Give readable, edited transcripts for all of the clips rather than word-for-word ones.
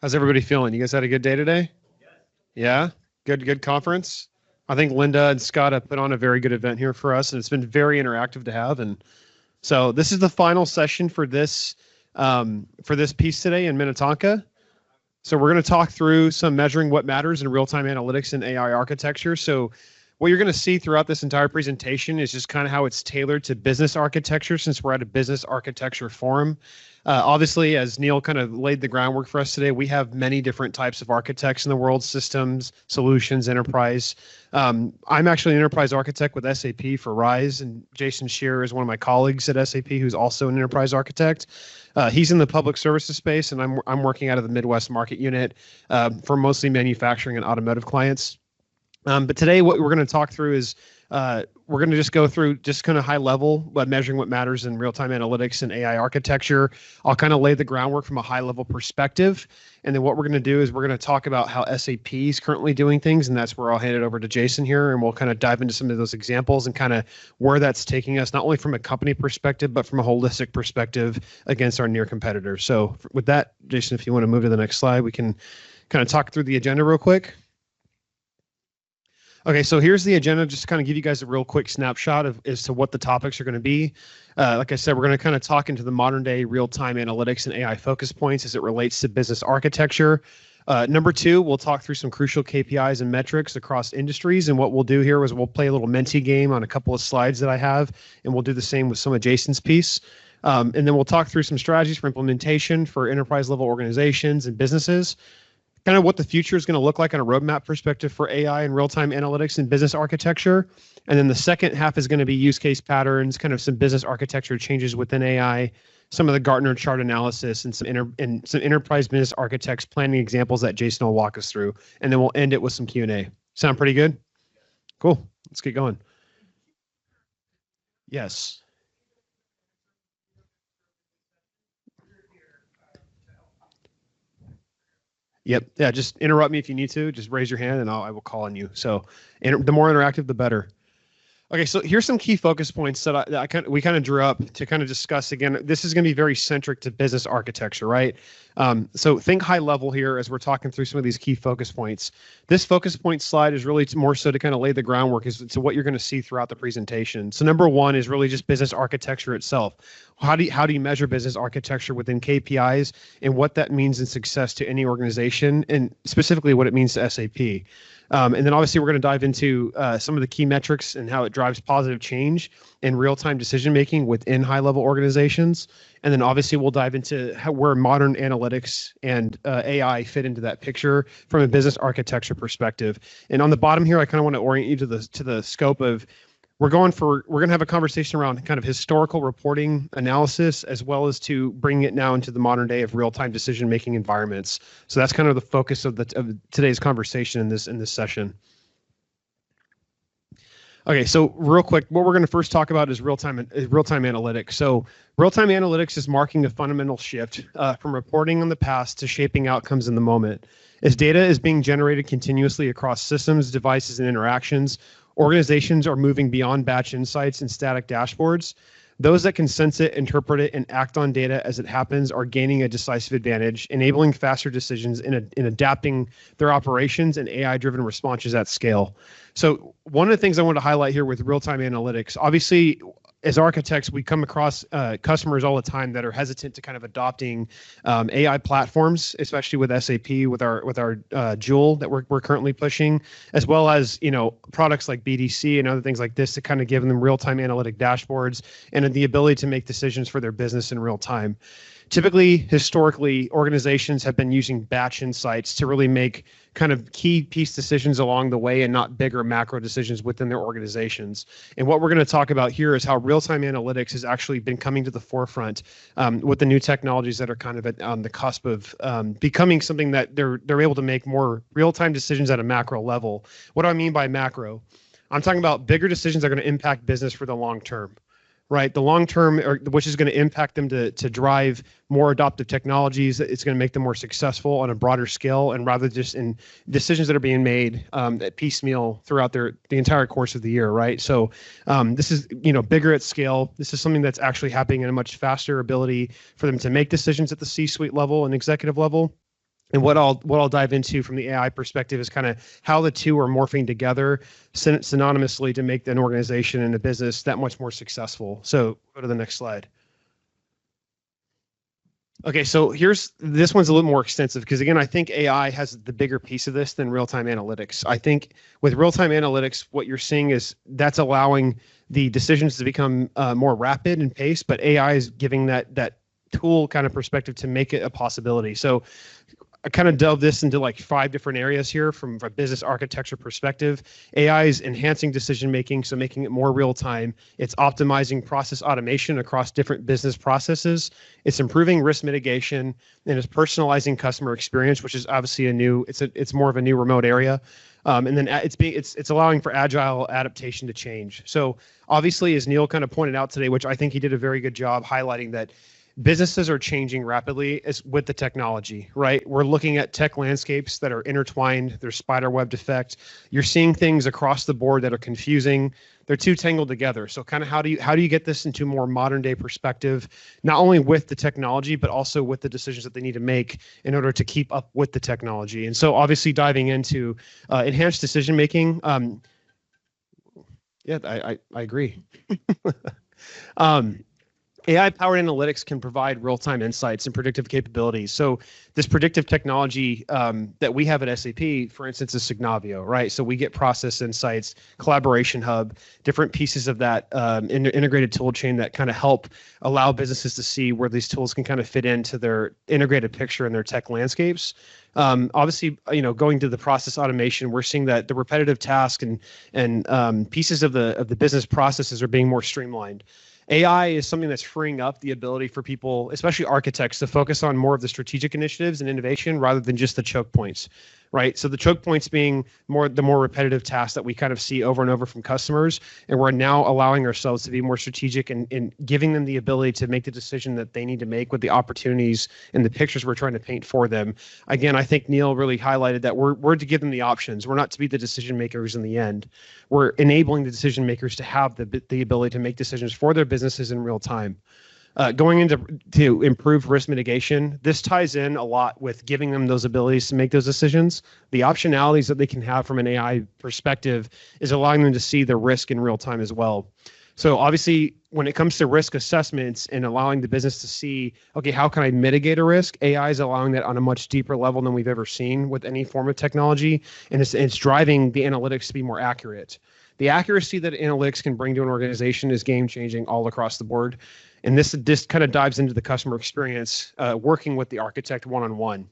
How's everybody feeling? You guys had a good day today? Yeah? Good conference? I think Linda and Scott have put on a very good event here for us, and it's been very interactive to have. And so this is the final session for this piece today in Minnetonka. So we're going to talk through some measuring what matters in real-time analytics and AI architecture. So what you're going to see throughout this entire presentation is just kind of how it's tailored to business architecture, since we're at a business architecture forum. Obviously, as Neil kind of laid the groundwork for us today, we have many different types of architects in the world: systems, solutions, enterprise. I'm actually an enterprise architect with SAP for Rise, and Jason Shearer is one of my colleagues at SAP who's also an enterprise architect. He's in the public services space, and I'm working out of the Midwest market unit for mostly manufacturing and automotive clients. But today, what we're going to talk through is we're going to just go through just kind of high level, but measuring what matters in real-time analytics and AI architecture. I'll kind of lay the groundwork from a high level perspective. And then what we're going to do is we're going to talk about how SAP is currently doing things. And that's where I'll hand it over to Jason here. And we'll kind of dive into some of those examples and kind of where that's taking us, not only from a company perspective, but from a holistic perspective against our near competitors. So with that, Jason, if you want to move to the next slide, we can kind of talk through the agenda real quick. Okay, so here's the agenda, just to kind of give you guys a real quick snapshot as to what the topics are going to be. Like I said, we're going to kind of talk into the modern day real-time analytics and AI focus points as it relates to business architecture. Number two, we'll talk through some crucial KPIs and metrics across industries. And what we'll do here is we'll play a little Menti game on a couple of slides that I have, and we'll do the same with some of Jason's piece. And then we'll talk through some strategies for implementation for enterprise level organizations and businesses. Kind of what the future is going to look like on a roadmap perspective for AI and real-time analytics and business architecture. And then the second half is going to be use case patterns, kind of some business architecture changes within AI, some of the Gartner chart analysis, and some enterprise business architects planning examples that Jason will walk us through. And then we'll end it with some Q&A. Sound pretty good? Cool. Let's get going. Yes. Yep. Yeah. Just interrupt me if you need to. Just raise your hand and I will call on you. So the more interactive, the better. Okay, so here's some key focus points that we kind of drew up to kind of discuss. Again, this is going to be very centric to business architecture, right? So think high level here as we're talking through some of these key focus points. This focus point slide is really more so to kind of lay the groundwork as to what you're going to see throughout the presentation. So number one is really just business architecture itself. How do you measure business architecture within KPIs and what that means in success to any organization, and specifically what it means to SAP. And then obviously we're going to dive into some of the key metrics and how it drives positive change in real-time decision-making within high-level organizations. And then obviously we'll dive into where modern analytics and AI fit into that picture from a business architecture perspective. And on the bottom here, I kind of want to orient you to the scope of we're going to have a conversation around kind of historical reporting analysis, as well as to bring it now into the modern day of real-time decision-making environments. So that's kind of the focus of today's conversation in this session. Okay, so real quick, what we're going to first talk about is real-time analytics. So real-time analytics is marking a fundamental shift from reporting on the past to shaping outcomes in the moment. As data is being generated continuously across systems, devices, and interactions, organizations are moving beyond batch insights and static dashboards. Those that can sense it, interpret it, and act on data as it happens are gaining a decisive advantage, enabling faster decisions in adapting their operations and AI-driven responses at scale. So one of the things I want to highlight here with real-time analytics, obviously, as architects, we come across customers all the time that are hesitant to kind of adopting AI platforms, especially with SAP, with our Joule that we're currently pushing, as well as products like BDC and other things like this to kind of give them real-time analytic dashboards and the ability to make decisions for their business in real time. Typically, historically, organizations have been using batch insights to really make kind of key piece decisions along the way and not bigger macro decisions within their organizations. And what we're going to talk about here is how real-time analytics has actually been coming to the forefront with the new technologies that are kind of on the cusp of becoming something that they're able to make more real-time decisions at a macro level. What do I mean by macro? I'm talking about bigger decisions that are going to impact business for the long term. Right, the long term, which is going to impact them to drive more adoptive technologies. It's going to make them more successful on a broader scale, and rather just in decisions that are being made at piecemeal throughout the entire course of the year. Right, so this is bigger at scale. This is something that's actually happening in a much faster ability for them to make decisions at the C-suite level and executive level. And what I'll dive into from the AI perspective is kind of how the two are morphing together synonymously to make an organization and a business that much more successful. So go to the next slide. Okay, so this one's a little more extensive because again, I think AI has the bigger piece of this than real-time analytics. I think with real-time analytics, what you're seeing is that's allowing the decisions to become more rapid and paced, but AI is giving that tool kind of perspective to make it a possibility. So I kind of delved this into like 5 different areas here from a business architecture perspective. AI is enhancing decision making, so making it more real time. It's optimizing process automation across different business processes. It's improving risk mitigation, and it's personalizing customer experience, which is obviously it's more of a new remote area. And then it's allowing for agile adaptation to change. So obviously, as Neil kind of pointed out today, which I think he did a very good job highlighting, that businesses are changing rapidly with the technology, right? We're looking at tech landscapes that are intertwined. There's spider webbed effect. You're seeing things across the board that are confusing. They're too tangled together. So kind of how do you get this into a more modern day perspective, not only with the technology, but also with the decisions that they need to make in order to keep up with the technology. And so obviously diving into enhanced decision making. Yeah, I agree. AI-powered analytics can provide real-time insights and predictive capabilities. So this predictive technology that we have at SAP, for instance, is Signavio, right? So we get process insights, collaboration hub, different pieces of that integrated tool chain that kind of help allow businesses to see where these tools can kind of fit into their integrated picture in their tech landscapes. Obviously, going to the process automation, we're seeing that the repetitive task and pieces of the business processes are being more streamlined. AI is something that's freeing up the ability for people, especially architects, to focus on more of the strategic initiatives and innovation rather than just the choke points, right? So the choke points being the more repetitive tasks that we kind of see over and over from customers. And we're now allowing ourselves to be more strategic and giving them the ability to make the decision that they need to make with the opportunities and the pictures we're trying to paint for them. Again, I think Neil really highlighted that we're to give them the options. We're not to be the decision makers in the end. We're enabling the decision makers to have the ability to make decisions for their businesses in real time. Going into to improve risk mitigation, this ties in a lot with giving them those abilities to make those decisions. The optionalities that they can have from an AI perspective is allowing them to see the risk in real time as well. So obviously, when it comes to risk assessments and allowing the business to see, okay, how can I mitigate a risk? AI is allowing that on a much deeper level than we've ever seen with any form of technology, and it's driving the analytics to be more accurate. The accuracy that analytics can bring to an organization is game-changing all across the board. And this kind of dives into the customer experience, working with the architect one-on-one.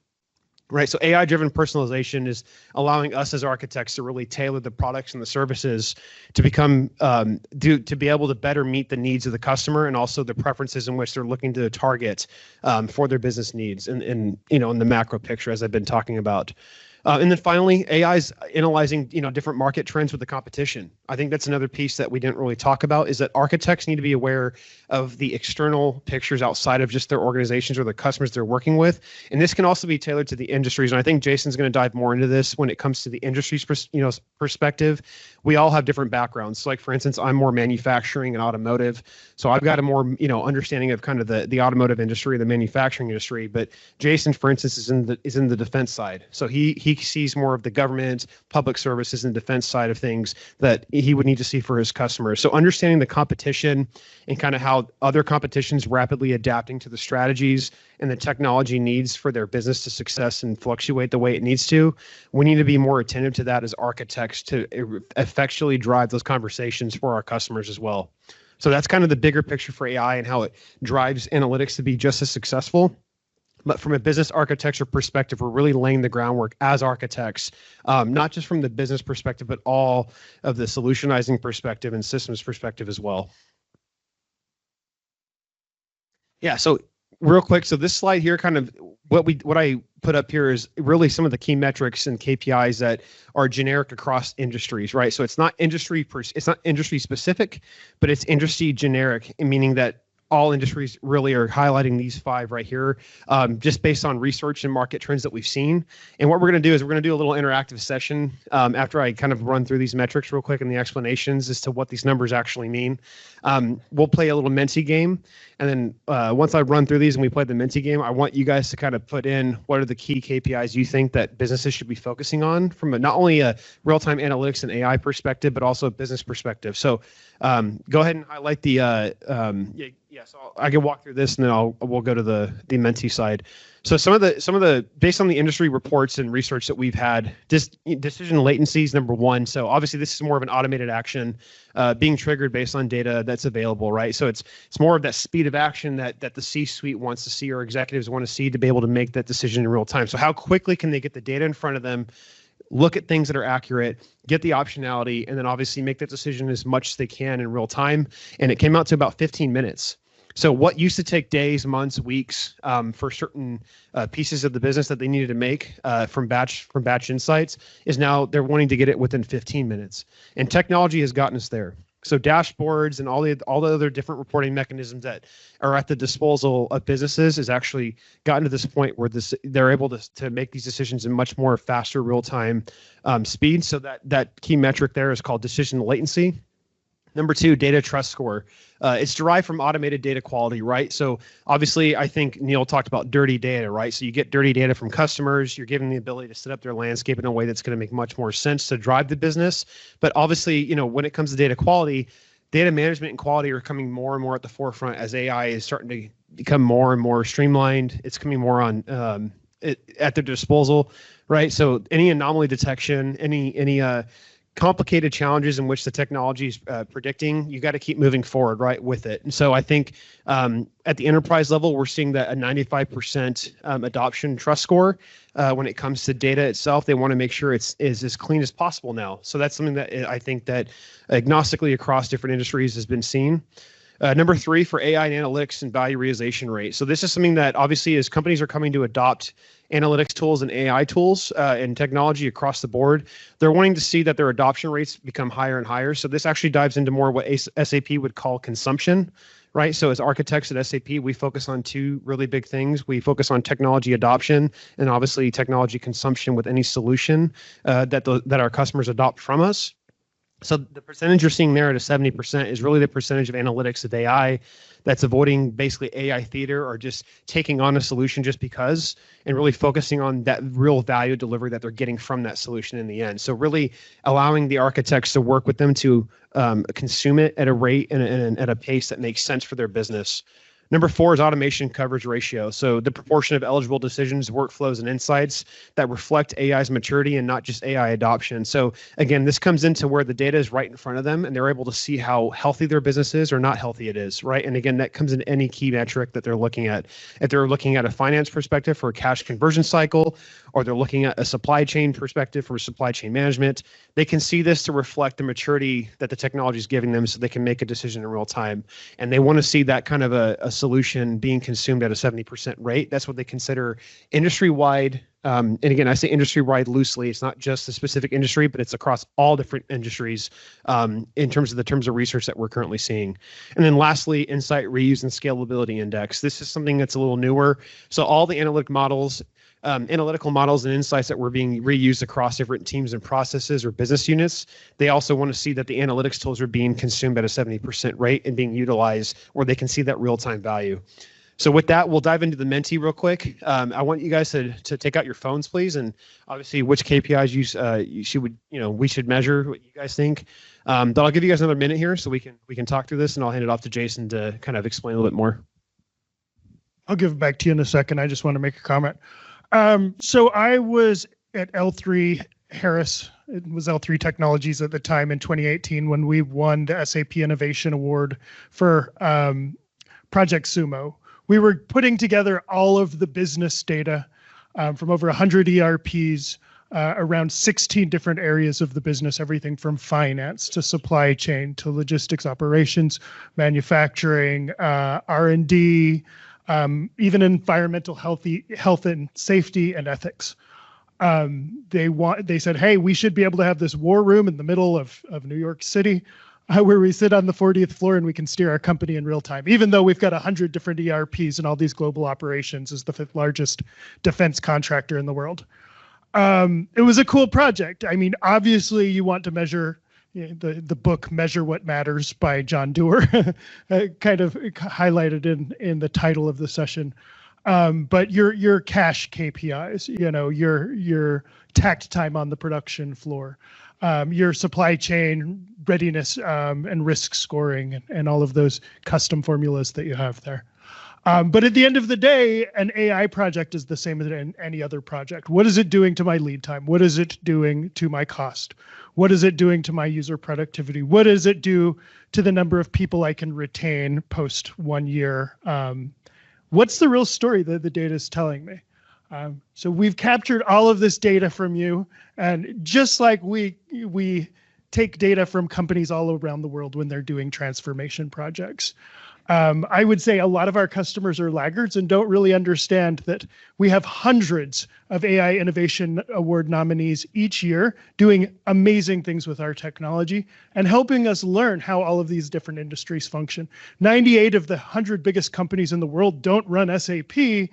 Right. So AI-driven personalization is allowing us as architects to really tailor the products and the services to become to be able to better meet the needs of the customer and also the preferences in which they're looking to target for their business needs and in the macro picture, as I've been talking about. And then finally, AI is analyzing different market trends with the competition. I think that's another piece that we didn't really talk about, is that architects need to be aware of the external pictures outside of just their organizations or the customers they're working with. And this can also be tailored to the industries. And I think Jason's going to dive more into this when it comes to the industry's perspective. We all have different backgrounds. So like, for instance, I'm more manufacturing and automotive. So I've got a more understanding of kind of the automotive industry, the manufacturing industry. But Jason, for instance, is in the defense side. So he sees more of the government, public services, and defense side of things that he would need to see for his customers. So understanding the competition and kind of how other competitions rapidly adapting to the strategies and the technology needs for their business to success and fluctuate the way it needs to, we need to be more attentive to that as architects to effectually drive those conversations for our customers as well. So that's kind of the bigger picture for AI and how it drives analytics to be just as successful. But from a business architecture perspective, we're really laying the groundwork as architects, not just from the business perspective, but all of the solutionizing perspective and systems perspective as well. Yeah, so real quick, so this slide here, kind of what I put up here is really some of the key metrics and KPIs that are generic across industries, right? So it's not industry specific, but it's industry generic, meaning that all industries really are highlighting these 5 right here, just based on research and market trends that we've seen. And what we're going to do is we're going to do a little interactive session after I kind of run through these metrics real quick and the explanations as to what these numbers actually mean. We'll play a little Menti game. And then once I run through these and we play the Menti game, I want you guys to kind of put in what are the key KPIs you think that businesses should be focusing on from not only a real-time analytics and AI perspective, but also a business perspective. So go ahead and highlight the, so I can walk through this and then we'll go to the Menti side. So some of the based on the industry reports and research that we've had, decision latency is number 1. So obviously this is more of an automated action being triggered based on data that's available, right? So it's more of that speed of action that the C-suite wants to see or executives want to see to be able to make that decision in real time. So how quickly can they get the data in front of them, look at things that are accurate, get the optionality, and then obviously make that decision as much as they can in real time. And it came out to about 15 minutes. So what used to take days, months, weeks for certain pieces of the business that they needed to make from batch insights is now they're wanting to get it within 15 minutes. And technology has gotten us there. So dashboards and all the other different reporting mechanisms that are at the disposal of businesses has actually gotten to this point where they're able to make these decisions in much more faster real-time speed. So that key metric there is called decision latency. Number 2, data trust score. It's derived from automated data quality, right? So obviously, I think Neil talked about dirty data, right? So you get dirty data from customers. You're given the ability to set up their landscape in a way that's going to make much more sense to drive the business. But obviously, when it comes to data quality, data management and quality are coming more and more at the forefront as AI is starting to become more and more streamlined. It's coming more on at their disposal, right? So any anomaly detection, any complicated challenges in which the technology is predicting, you got to keep moving forward, right, with it. And so I think at the enterprise level, we're seeing that a 95% adoption trust score when it comes to data itself. They want to make sure it's as clean as possible now. So that's something that I think that agnostically across different industries has been seen. Number 3 for AI and analytics and value realization rate. So this is something that obviously as companies are coming to adopt analytics tools and AI tools and technology across the board, they're wanting to see that their adoption rates become higher and higher. So this actually dives into more what SAP would call consumption, right? So as architects at SAP, we focus on 2 really big things. We focus on technology adoption and obviously technology consumption with any solution that our customers adopt from us. So the percentage you're seeing there at a 70% is really the percentage of analytics of AI that's avoiding basically AI theater or just taking on a solution just because and really focusing on that real value delivery that they're getting from that solution in the end. So really allowing the architects to work with them to consume it at a rate and at a pace that makes sense for their business. Number 4 is automation coverage ratio. So the proportion of eligible decisions, workflows, and insights that reflect AI's maturity and not just AI adoption. So again, this comes into where the data is right in front of them and they're able to see how healthy their business is or not healthy it is, right? And again, that comes in any key metric that they're looking at. If they're looking at a finance perspective for a cash conversion cycle, or they're looking at a supply chain perspective for supply chain management, they can see this to reflect the maturity that the technology is giving them so they can make a decision in real time. And they want to see that kind of a solution being consumed at a 70% rate. That's what they consider industry-wide. And again, I say industry-wide loosely. It's not just a specific industry, but it's across all different industries in terms of the terms of research that we're currently seeing. And then lastly, insight, reuse, and scalability index. This is something that's a little newer. So all the analytical models and insights that were being reused across different teams and processes or business units, they also want to see that the analytics tools are being consumed at a 70% rate and being utilized where they can see that real-time value. So with that, we'll dive into the Menti real quick. I want you guys to take out your phones, please, and obviously which KPIs we should measure, what you guys think. But I'll give you guys another minute here so we can talk through this, and I'll hand it off to Jason to kind of explain a little bit more. I'll give it back to you in a second. I just want to make a comment. So I was at L3 Harris. It was L3 Technologies at the time in 2018 when we won the SAP Innovation Award for Project Sumo. We were putting together all of the business data from over 100 ERPs, around 16 different areas of the business, everything from finance to supply chain to logistics operations, manufacturing, R&D, even environmental health and safety and ethics. They said, hey, we should be able to have this war room in the middle of New York City where we sit on the 40th floor and we can steer our company in real time, even though we've got 100 different ERPs and all these global operations as the 5th largest defense contractor in the world. It was a cool project. I mean, obviously you want to measure, the book Measure What Matters by John Dewar, kind of highlighted in the title of the session. But your cash KPIs, your takt time on the production floor, your supply chain readiness and risk scoring, and all of those custom formulas that you have there. But at the end of the day, an AI project is the same as any other project. What is it doing to my lead time? What is it doing to my cost? What is it doing to my user productivity? What does it do to the number of people I can retain post 1 year? What's the real story that the data is telling me? So we've captured all of this data from you, and just like we take data from companies all around the world when they're doing transformation projects. I would say a lot of our customers are laggards and don't really understand that we have hundreds of AI Innovation Award nominees each year doing amazing things with our technology and helping us learn how all of these different industries function. 98 of the 100 biggest companies in the world don't run SAP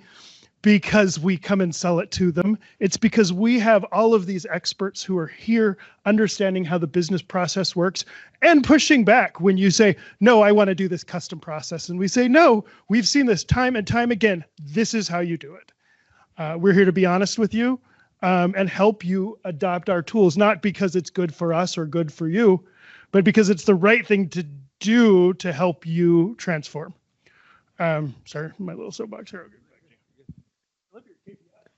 because we come and sell it to them. It's because we have all of these experts who are here understanding how the business process works and pushing back when you say, no, I want to do this custom process. And we say, no, we've seen this time and time again. This is how you do it. We're here to be honest with you and help you adopt our tools, not because it's good for us or good for you, but because it's the right thing to do to help you transform. Sorry, my little soapbox here.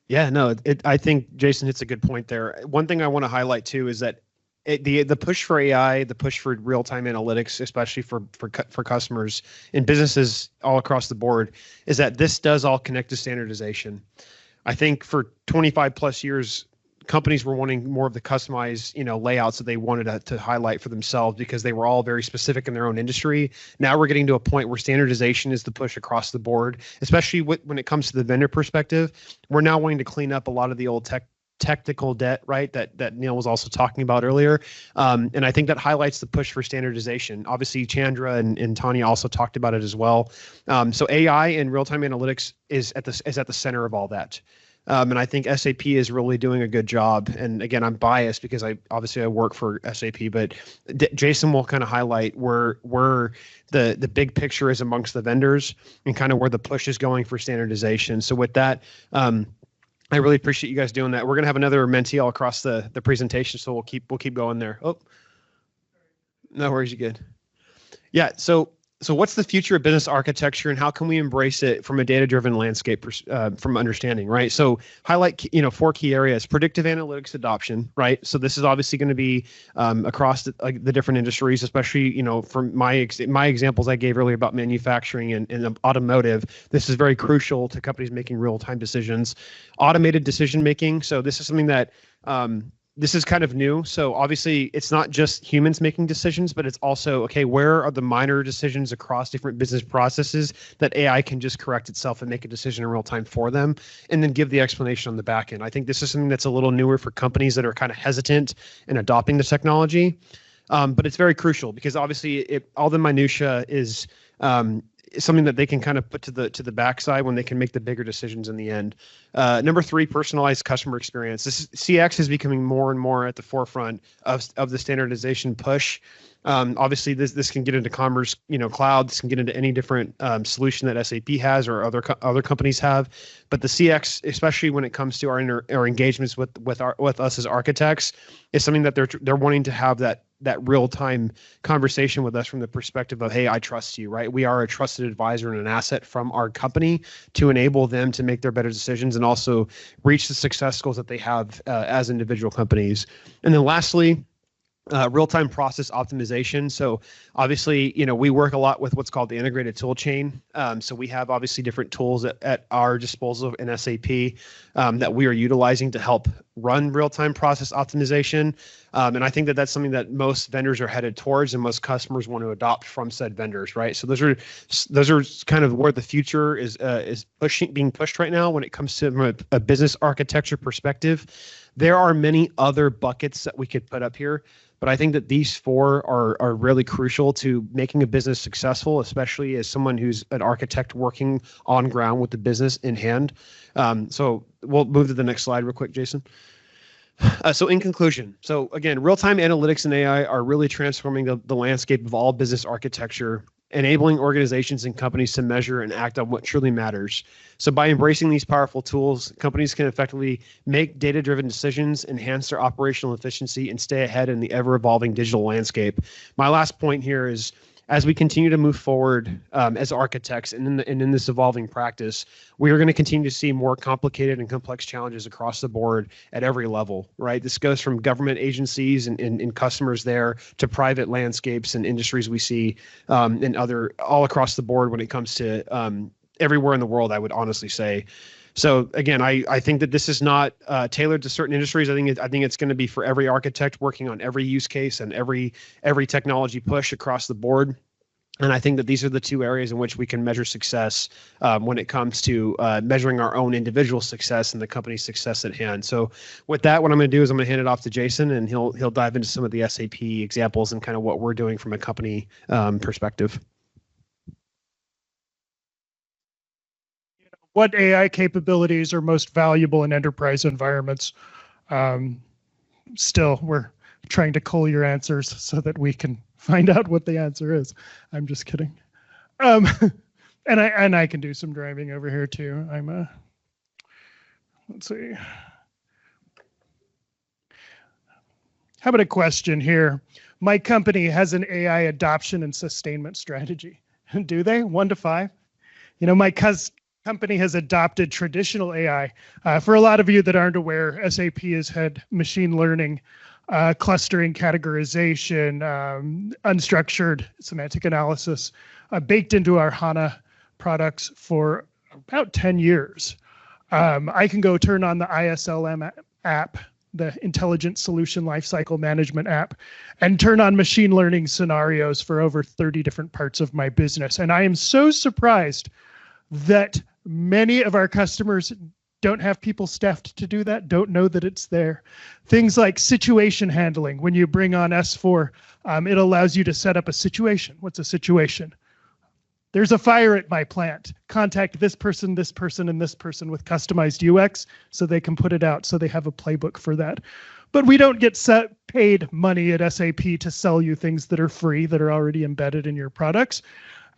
Yeah, no, I think Jason hits a good point there. One thing I want to highlight too is that the push for AI, the push for real-time analytics, especially for customers and businesses all across the board, is that this does all connect to standardization. I think for 25 plus years, companies were wanting more of the customized, layouts that they wanted to highlight for themselves because they were all very specific in their own industry. Now we're getting to a point where standardization is the push across the board, especially when it comes to the vendor perspective. We're now wanting to clean up a lot of the old technical debt, right? That Neil was also talking about earlier. And I think that highlights the push for standardization. Obviously, Chandra and Tanya also talked about it as well. So AI and real-time analytics is at the center of all that. And I think SAP is really doing a good job. And again, I'm biased because I work for SAP, but Jason will kind of highlight where the big picture is amongst the vendors and kind of where the push is going for standardization. So with that, I really appreciate you guys doing that. We're gonna have another mentee all across the presentation, so we'll keep going there. Oh, no worries, you good. Yeah. So what's the future of business architecture and how can we embrace it from a data-driven landscape from understanding, right? So highlight, 4 key areas: predictive analytics adoption, right? So this is obviously going to be across the different industries, especially, from my examples I gave earlier about manufacturing and automotive. This is very crucial to companies making real-time decisions. Automated decision making. So this is something that this is kind of new. So obviously it's not just humans making decisions, but it's also, okay, where are the minor decisions across different business processes that AI can just correct itself and make a decision in real time for them and then give the explanation on the back end. I think this is something that's a little newer for companies that are kind of hesitant in adopting the technology. But it's very crucial because obviously all the minutia is something that they can kind of put to the backside when they can make the bigger decisions in the end. Number 3, personalized customer experience. CX is becoming more and more at the forefront of the standardization push. Obviously, this can get into commerce, cloud. This can get into any different solution that SAP has or other companies have. But the CX, especially when it comes to our engagements with us as architects, is something that they're wanting to have that real-time conversation with us from the perspective of, hey, I trust you, right? We are a trusted advisor and an asset from our company to enable them to make their better decisions and also reach the success goals that they have as individual companies. And then lastly, real-time process optimization. So obviously, we work a lot with what's called the integrated tool chain. So we have obviously different tools at our disposal in SAP that we are utilizing to help run real-time process optimization. And I think that that's something that most vendors are headed towards and most customers want to adopt from said vendors, right? So those are kind of where the future is being pushed right now when it comes to from a business architecture perspective. There are many other buckets that we could put up here, but I think that these four are really crucial to making a business successful, especially as someone who's an architect working on ground with the business in hand. So we'll move to the next slide real quick, Jason. So in conclusion, so again, real-time analytics and AI are really transforming the landscape of all business architecture, enabling organizations and companies to measure and act on what truly matters. So by embracing these powerful tools, companies can effectively make data-driven decisions, enhance their operational efficiency, and stay ahead in the ever-evolving digital landscape. My last point here is, as we continue to move forward as architects and in this evolving practice, we are going to continue to see more complicated and complex challenges across the board at every level, right? This goes from government agencies and customers there to private landscapes and industries we see and other all across the board when it comes to everywhere in the world, I would honestly say. So again, I think that this is not tailored to certain industries. I think it's going to be for every architect working on every use case and every technology push across the board. And I think that these are the two areas in which we can measure success when it comes to measuring our own individual success and the company's success at hand. So with that, what I'm going to do is I'm going to hand it off to Jason, and he'll dive into some of the SAP examples and kind of what we're doing from a company perspective. What AI capabilities are most valuable in enterprise environments? Still, we're trying to cull your answers so that we can find out what the answer is. I'm just kidding. And I can do some driving over here too. Let's see. How about a question here? My company has an AI adoption and sustainment strategy. Do they? 1 to 5? My company has adopted traditional AI. For a lot of you that aren't aware, SAP has had machine learning, clustering, categorization, unstructured semantic analysis baked into our HANA products for about 10 years. I can go turn on the ISLM app, the Intelligent Solution Lifecycle Management app, and turn on machine learning scenarios for over 30 different parts of my business. And I am so surprised that many of our customers don't have people staffed to do that, don't know that it's there. Things like situation handling. When you bring on S4, it allows you to set up a situation. What's a situation? There's a fire at my plant. Contact this person, and this person with customized UX so they can put it out, so they have a playbook for that. But we don't get paid money at SAP to sell you things that are free, that are already embedded in your products.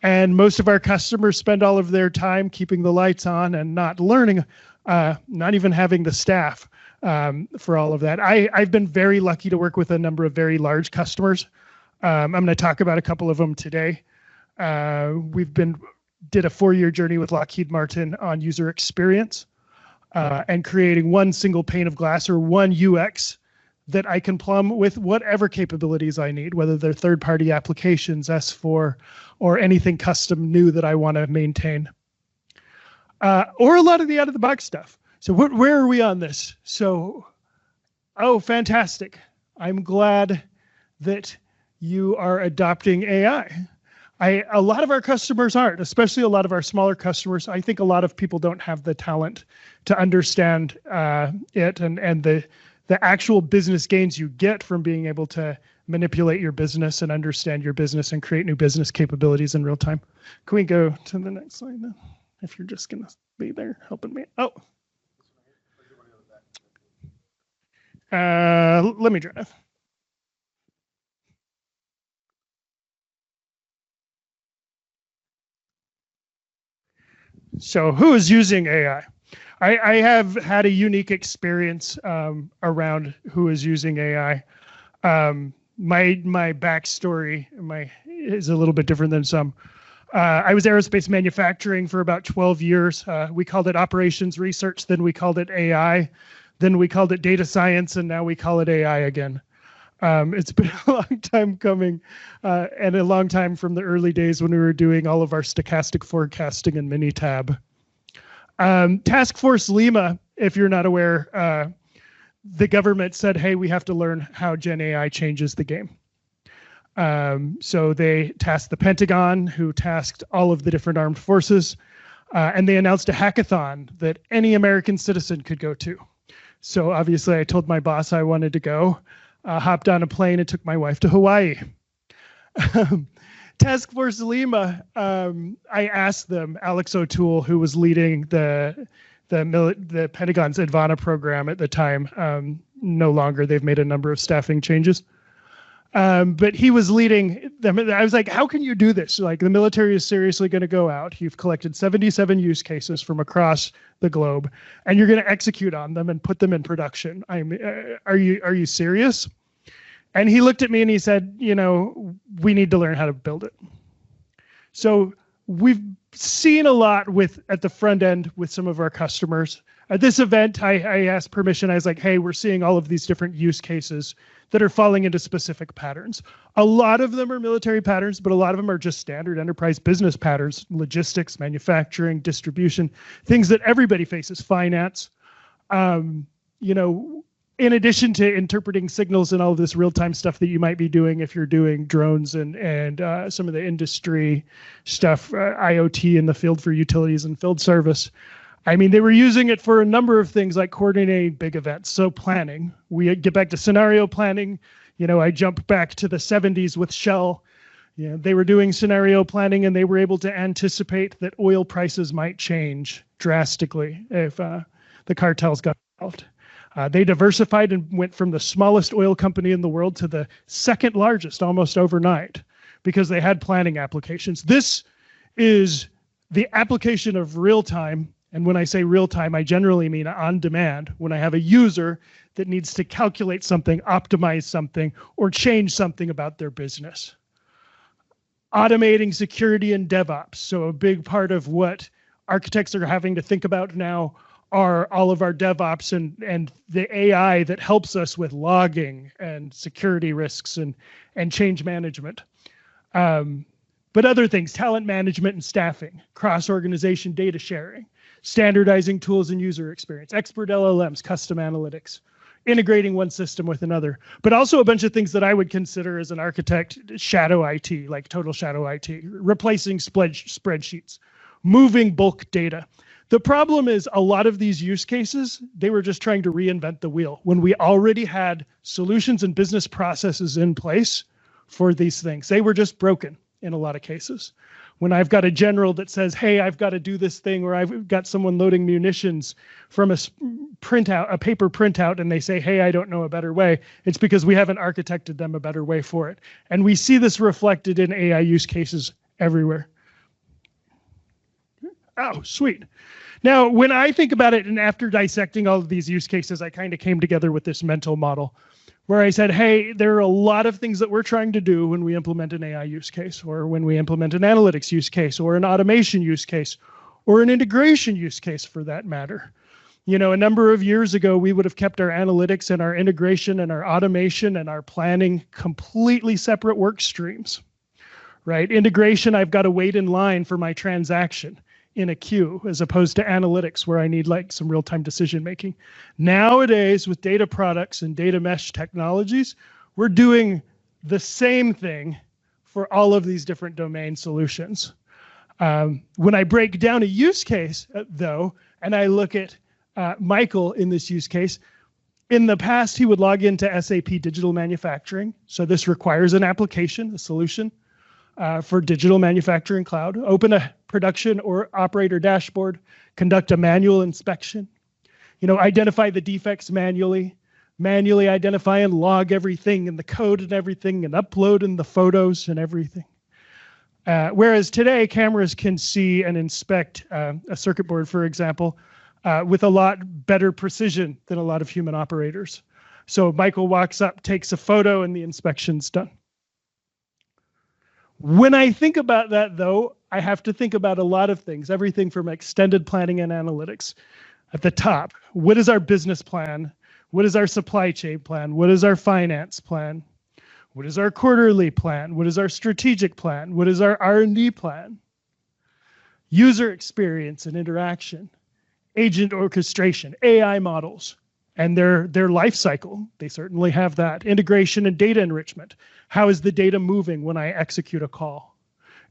And most of our customers spend all of their time keeping the lights on and not learning, not even having the staff for all of that. I've been very lucky to work with a number of very large customers. I'm going to talk about a couple of them today. Did a 4-year journey with Lockheed Martin on user experience and creating one single pane of glass or one UX that I can plumb with whatever capabilities I need, whether they're third-party applications, S4, or anything custom new that I want to maintain. Or a lot of the out-of-the-box stuff. So where are we on this? So, fantastic. I'm glad that you are adopting AI. A lot of our customers aren't, especially a lot of our smaller customers. I think a lot of people don't have the talent to understand it and the actual business gains you get from being able to manipulate your business and understand your business and create new business capabilities in real time. Can we go to the next slide then? If you're just going to be there helping me. Let me drive. So who is using AI? I have had a unique experience around who is using AI. My backstory is a little bit different than some. I was aerospace manufacturing for about 12 years. We called it operations research, then we called it AI, then we called it data science, and now we call it AI again. It's been a long time coming, and a long time from the early days when we were doing all of our stochastic forecasting in Minitab. Task Force Lima, if you're not aware, the government said, hey, we have to learn how Gen AI changes the game. So they tasked the Pentagon, who tasked all of the different armed forces, and they announced a hackathon that any American citizen could go to. So obviously I told my boss I wanted to go, hopped on a plane and took my wife to Hawaii. Task Force Lima, I asked them, Alex O'Toole, who was leading the Pentagon's Advana program at the time, no longer, they've made a number of staffing changes. But he was leading them. I was like, how can you do this? Like, the military is seriously going to go out. You've collected 77 use cases from across the globe, and you're going to execute on them and put them in production. Are you serious? And he looked at me and he said, we need to learn how to build it. So we've seen a lot at the front end with some of our customers. At this event, I asked permission. I was like, hey, we're seeing all of these different use cases that are falling into specific patterns. A lot of them are military patterns, but a lot of them are just standard enterprise business patterns, logistics, manufacturing, distribution, things that everybody faces, finance. In addition to interpreting signals and all of this real-time stuff that you might be doing if you're doing drones and some of the industry stuff, IoT in the field for utilities and field service. I mean, they were using it for a number of things like coordinating big events. So planning, we get back to scenario planning. I jump back to the 70s with Shell. They were doing scenario planning and they were able to anticipate that oil prices might change drastically if the cartels got involved. They diversified and went from the smallest oil company in the world to the second largest almost overnight because they had planning applications. This is the application of real time. And when I say real time, I generally mean on demand. When I have a user that needs to calculate something, optimize something, or change something about their business. Automating security and DevOps. So a big part of what architects are having to think about now are all of our DevOps and the AI that helps us with logging and security risks and change management. But other things, talent management and staffing, cross-organization data sharing, standardizing tools and user experience, expert LLMs, custom analytics, integrating one system with another, but also a bunch of things that I would consider as an architect shadow IT, like total shadow IT, replacing spreadsheets, moving bulk data. The problem is a lot of these use cases, they were just trying to reinvent the wheel when we already had solutions and business processes in place for these things. They were just broken in a lot of cases. When I've got a general that says, hey, I've got to do this thing, or I've got someone loading munitions from a paper printout, and they say, hey, I don't know a better way, it's because we haven't architected them a better way for it. And we see this reflected in AI use cases everywhere. Oh, sweet. Now, when I think about it, and after dissecting all of these use cases, I kind of came together with this mental model where I said, hey, there are a lot of things that we're trying to do when we implement an AI use case, or when we implement an analytics use case, or an automation use case, or an integration use case for that matter. A number of years ago, we would have kept our analytics and our integration and our automation and our planning completely separate work streams, right? Integration, I've got to wait in line for my transaction in a queue, as opposed to analytics where I need like some real-time decision making. Nowadays, with data products and data mesh technologies, we're doing the same thing for all of these different domain solutions. When I break down a use case, though, and I look at Michael in this use case, in the past, he would log into SAP Digital Manufacturing. So this requires an application, a solution for digital manufacturing cloud, open a production or operator dashboard, conduct a manual inspection, identify the defects manually identify and log everything and the code and everything and upload in the photos and everything. Whereas today, cameras can see and inspect a circuit board, for example, with a lot better precision than a lot of human operators. So Michael walks up, takes a photo, and the inspection's done. When I think about that, though, I have to think about a lot of things, everything from extended planning and analytics. At the top, what is our business plan? What is our supply chain plan? What is our finance plan? What is our quarterly plan? What is our strategic plan? What is our R&D plan? User experience and interaction, agent orchestration, AI models, and their life cycle. They certainly have that. Integration and data enrichment. How is the data moving when I execute a call?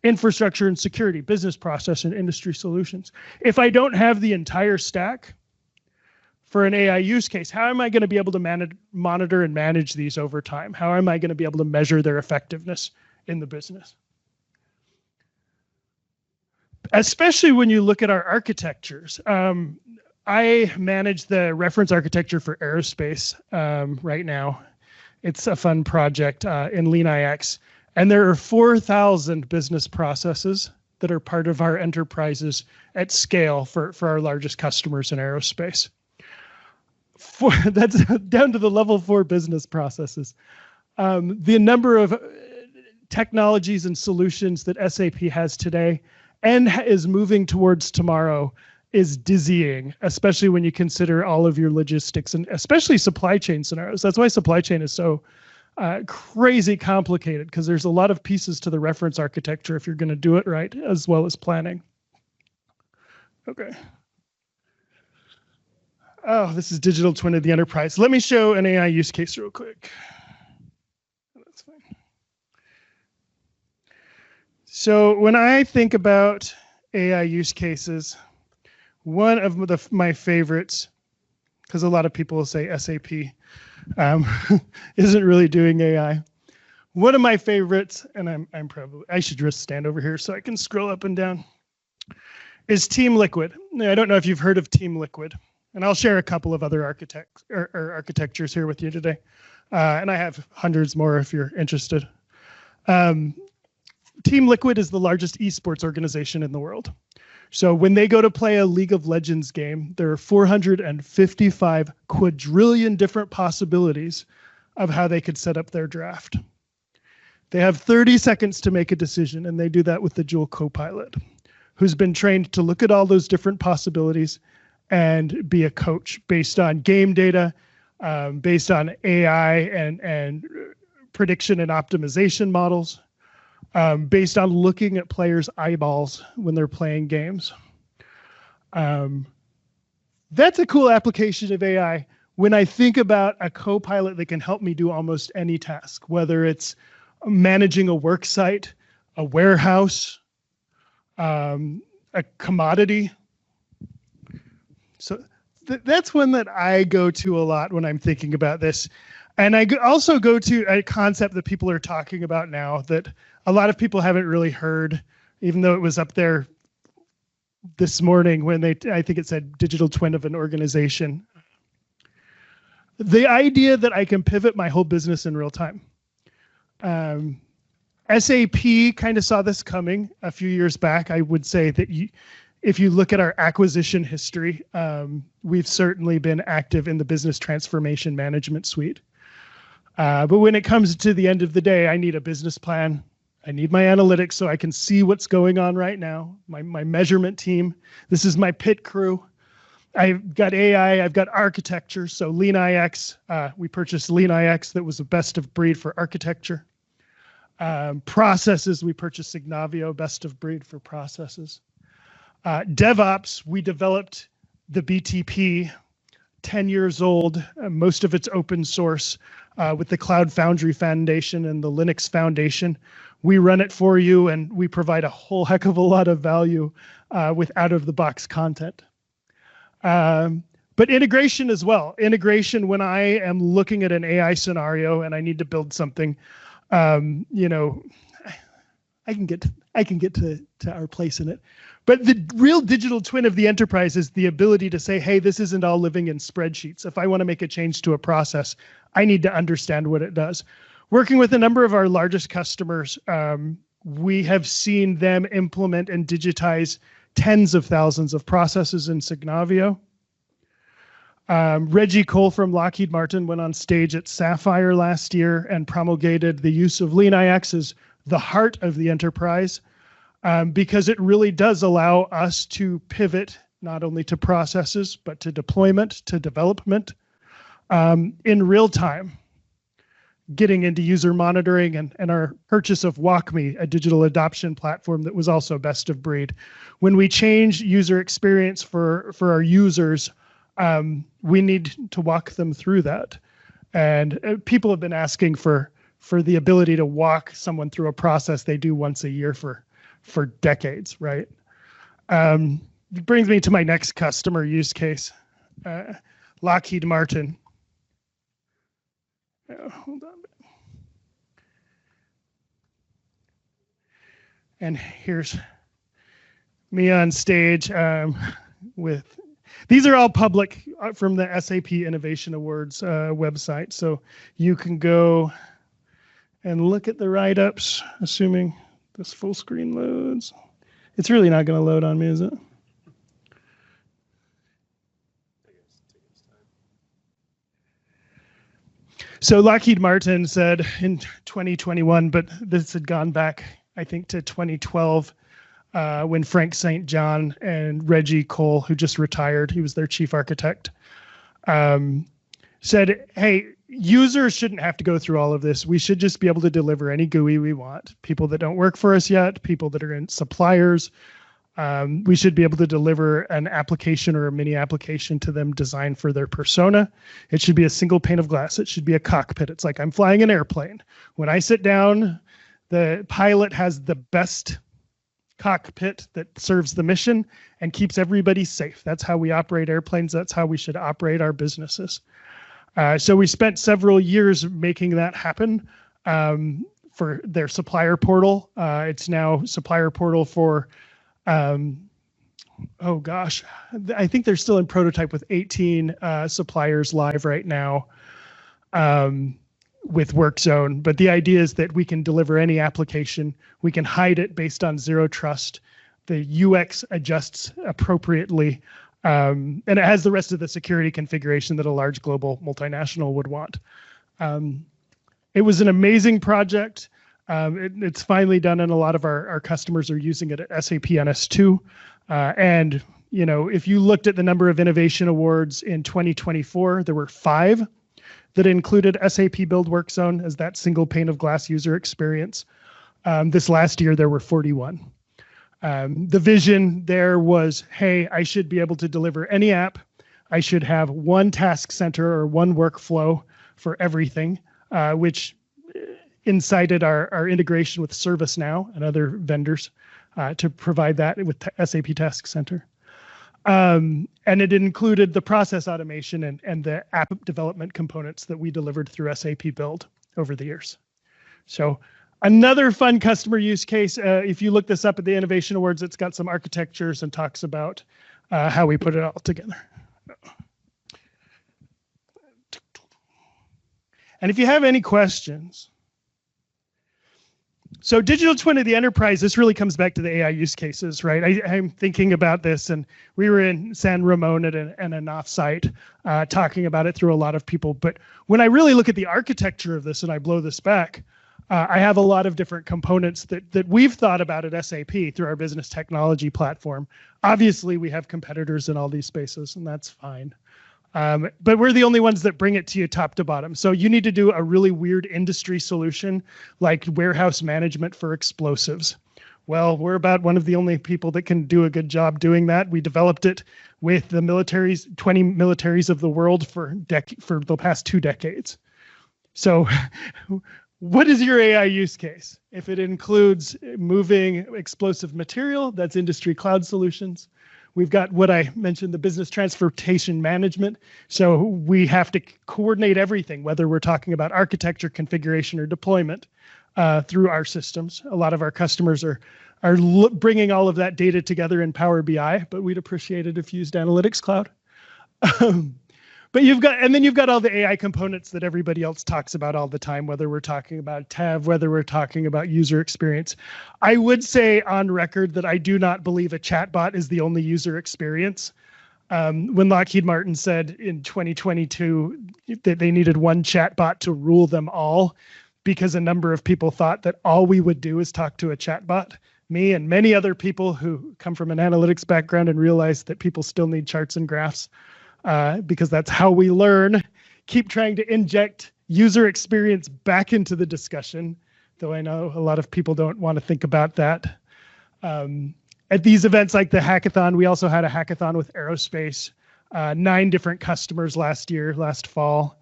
Infrastructure and security, business process and industry solutions. If I don't have the entire stack, for an AI use case, how am I going to be able to monitor and manage these over time? How am I going to be able to measure their effectiveness in the business? Especially when you look at our architectures. I manage the reference architecture for aerospace right now. It's a fun project in LeanIX. And there are 4,000 business processes that are part of our enterprises at scale for our largest customers in aerospace. That's down to the level 4 business processes. The number of technologies and solutions that SAP has today and is moving towards tomorrow is dizzying, especially when you consider all of your logistics and especially supply chain scenarios. That's why supply chain is so crazy complicated, because there's a lot of pieces to the reference architecture if you're going to do it right, as well as planning. Okay. Oh, this is digital twin of the enterprise. Let me show an AI use case real quick. That's fine. So when I think about AI use cases, one of my favorites, because a lot of people will say SAP isn't really doing AI. One of my favorites, and I should just stand over here so I can scroll up and down, is Team Liquid. I don't know if you've heard of Team Liquid, and I'll share a couple of other architectures here with you today. And I have hundreds more if you're interested. Team Liquid is the largest esports organization in the world. So when they go to play a League of Legends game, there are 455 quadrillion different possibilities of how they could set up their draft. They have 30 seconds to make a decision, and they do that with the Joule Copilot, who's been trained to look at all those different possibilities and be a coach based on game data, based on AI and prediction and optimization models, based on looking at players' eyeballs when they're playing games. That's a cool application of AI. When I think about a copilot that can help me do almost any task, whether it's managing a work site, a warehouse, a commodity. So that's one that I go to a lot when I'm thinking about this. And I also go to a concept that people are talking about now that a lot of people haven't really heard, even though it was up there this morning when I think it said digital twin of an organization. The idea that I can pivot my whole business in real time. SAP kind of saw this coming a few years back. I would say that if you look at our acquisition history, we've certainly been active in the business transformation management suite. But when it comes to the end of the day, I need a business plan. I need my analytics so I can see what's going on right now. My measurement team. This is my pit crew. I've got AI. I've got architecture. So LeanIX. We purchased LeanIX that was the best of breed for architecture. Processes. We purchased Signavio, best of breed for processes. DevOps. We developed the BTP, 10 years old. Most of it's open source. With the Cloud Foundry Foundation and the Linux Foundation. We run it for you, and we provide a whole heck of a lot of value with out-of-the-box content. But integration as well. Integration when I am looking at an AI scenario and I need to build something, I can get to our place in it. But the real digital twin of the enterprise is the ability to say, hey, this isn't all living in spreadsheets. If I want to make a change to a process, I need to understand what it does. Working with a number of our largest customers, we have seen them implement and digitize tens of thousands of processes in Signavio. Reggie Cole from Lockheed Martin went on stage at Sapphire last year and promulgated the use of LeanIX as the heart of the enterprise, because it really does allow us to pivot not only to processes, but to deployment, to development in real time, getting into user monitoring and our purchase of WalkMe, a digital adoption platform that was also best of breed. When we change user experience for our users, we need to walk them through that. And people have been asking for the ability to walk someone through a process they do once a year for decades, right? It brings me to my next customer use case. Lockheed Martin. Hold on. And here's me on stage with, these are all public from the SAP Innovation Awards website. So you can go and look at the write-ups, assuming this full screen loads. It's really not going to load on me, is it? So Lockheed Martin said in 2021, but this had gone back, I think, to 2012, when Frank St. John and Reggie Cole, who just retired, he was their chief architect, said, hey, users shouldn't have to go through all of this. We should just be able to deliver any GUI we want. People that don't work for us yet, people that are in suppliers, we should be able to deliver an application or a mini application to them designed for their persona. It should be a single pane of glass. It should be a cockpit. It's like I'm flying an airplane. When I sit down, the pilot has the best cockpit that serves the mission and keeps everybody safe. That's how we operate airplanes. That's how we should operate our businesses. So we spent several years making that happen for their supplier portal. It's now supplier portal for, oh gosh, I think they're still in prototype with 18 suppliers live right now with WorkZone. But the idea is that we can deliver any application. We can hide it based on zero trust. The UX adjusts appropriately. And it has the rest of the security configuration that a large global multinational would want. It was an amazing project. It's finally done, and a lot of our customers are using it at SAP NS2. And you know, if you looked at the number of innovation awards in 2024, there were 5 that included SAP Build WorkZone as that single pane of glass user experience. This last year, there were 41. The vision there was, hey, I should be able to deliver any app. I should have one task center or one workflow for everything, which incited our integration with ServiceNow and other vendors to provide that with SAP Task Center. And it included the process automation and the app development components that we delivered through SAP Build over the years. So another fun customer use case, if you look this up at the Innovation Awards, it's got some architectures and talks about how we put it all together. And if you have any questions, so digital twin of the enterprise, this really comes back to the AI use cases, right? I'm thinking about this, and we were in San Ramon at an offsite talking about it through a lot of people. But when I really look at the architecture of this and I blow this back, I have a lot of different components that we've thought about at SAP through our business technology platform. Obviously, we have competitors in all these spaces, and that's fine. But we're the only ones that bring it to you top to bottom. So you need to do a really weird industry solution like warehouse management for explosives. Well, we're about one of the only people that can do a good job doing that. We developed it with the militaries, 20 militaries of the world for the past 2 decades. So what is your AI use case? If it includes moving explosive material, that's industry cloud solutions. We've got what I mentioned, the business transportation management. So we have to coordinate everything, whether we're talking about architecture, configuration, or deployment through our systems. A lot of our customers are bringing all of that data together in Power BI, but we'd appreciate it if you used Analytics Cloud. But you've got all the AI components that everybody else talks about all the time, whether we're talking about TAV, whether we're talking about user experience. I would say on record that I do not believe a chatbot is the only user experience. When Lockheed Martin said in 2022 that they needed one chatbot to rule them all, because a number of people thought that all we would do is talk to a chatbot, me and many other people who come from an analytics background and realize that people still need charts and graphs. Because that's how we learn, keep trying to inject user experience back into the discussion, though I know a lot of people don't want to think about that. At these events like the hackathon, we also had a hackathon with aerospace, 9 different customers last fall.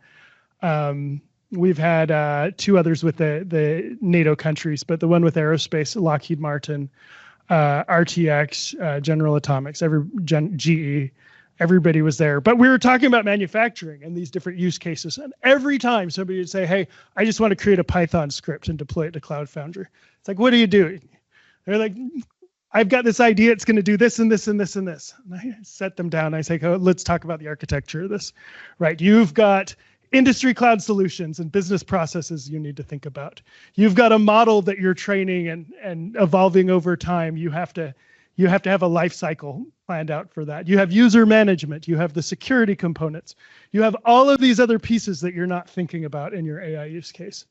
We've had 2 others with the NATO countries, but the one with aerospace, Lockheed Martin, RTX, General Atomics, GE, everybody was there. But we were talking about manufacturing and these different use cases. And every time somebody would say, hey, I just want to create a Python script and deploy it to Cloud Foundry. It's like, what are you doing? They're like, I've got this idea. It's going to do this and this and this and this. And I set them down. I say, oh, let's talk about the architecture of this. Right. You've got industry cloud solutions and business processes you need to think about. You've got a model that you're training and evolving over time. You have to have a life cycle planned out for that. You have user management. You have the security components. You have all of these other pieces that you're not thinking about in your AI use case.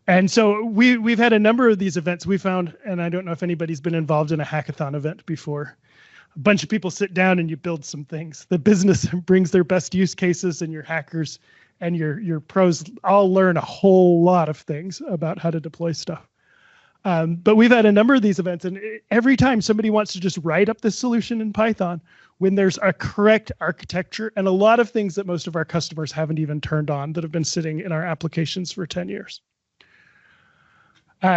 And so we've had a number of these events we found, and I don't know if anybody's been involved in a hackathon event before. A bunch of people sit down and you build some things. The business brings their best use cases, and your hackers and your pros all learn a whole lot of things about how to deploy stuff. But we've had a number of these events, and every time somebody wants to just write up this solution in Python, when there's a correct architecture and a lot of things that most of our customers haven't even turned on that have been sitting in our applications for 10 years.